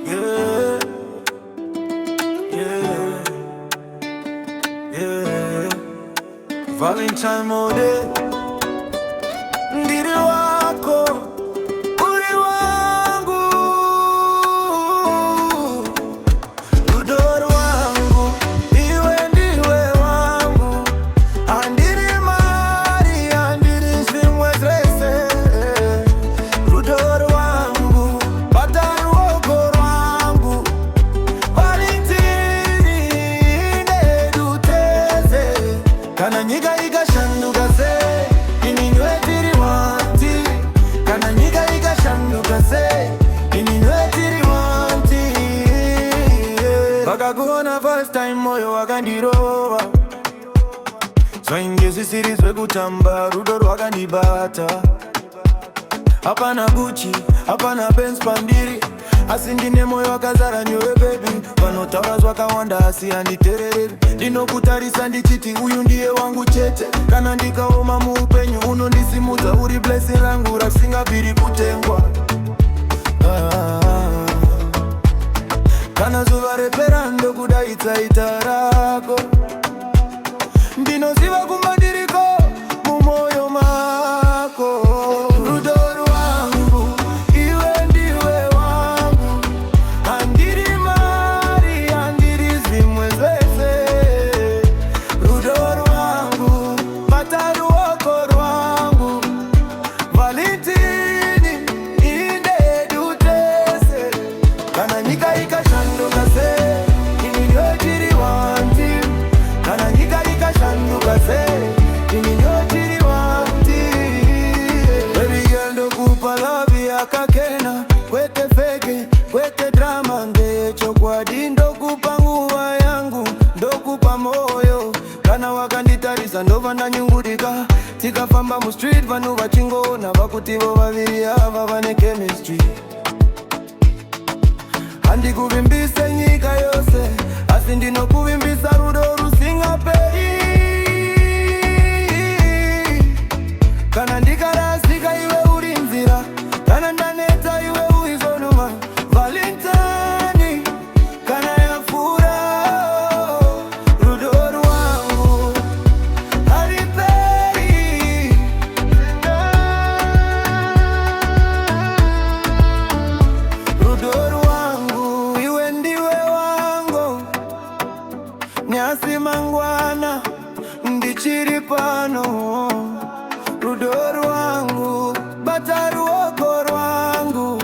Yeah, yeah, yeah. Valentine mode, ndiri wako, uri wangu, udoro wangu, iwe ndiwe wangu, andiri mari, andiri simwezese, udoro wangu, pataru woko wangu, Valentini neduteze, kana nyika ikashanduka se, ininwe tiri wanti, kana nyika ikashanduka se, ininwe tiri wanti. Vakakuona first time moyo wakandirova, zvainge zvisiri zvekutamba, rudo rwakandibata. Hapana Gucci, hapana Benz pandiri, asi ndine moyo wakazara nyore baby. Vanotaura zvakawanda asi handiteereri, ndinokutarisa ndichiti uyu ndiye wangu chete. Kana ndikaoma muupenyu unondisimudza, uri blessing rangu rasingabviri kutengwa. Kana zuva repera ndokudaidza zita rako, ndinoziva kumba ndiriko mumoyo mako. Rudoro wangu, iwe ndiwe wangu, handiri mari, handiri zvimwe zvese. Rudoro wangu, pataru woko rwangu, Valentini indedutese. Kana nyika ikashanduka se, ininyo tiri wanti, kana nyika ikashanduka se, ininyo tiri wanti. Baby girl ndokupa love yakakena, kwete fake, kwete drama, ngechokwadi ndokupa nguva yangu, ndokupa moyo. Kana wakanditarisa ndova ndanyungudika, tikafamba mustreet vanhu vachingoona vakuti vo vaviri ava vane chemistry. Handikuvimbise nyika yose, asi ndinokuvimbisa rudo rusingaperi. Kana ndikarasika iwe uri nzira, kana ndaneta iwe uizonuma. Valentine, kana yafura, rudo rwangu hariperi. Rudo rwangu, iwe ndiwe wangu, nyasi mangwana, ndichiri pano. Rudo rwangu, bataru woko rwangu,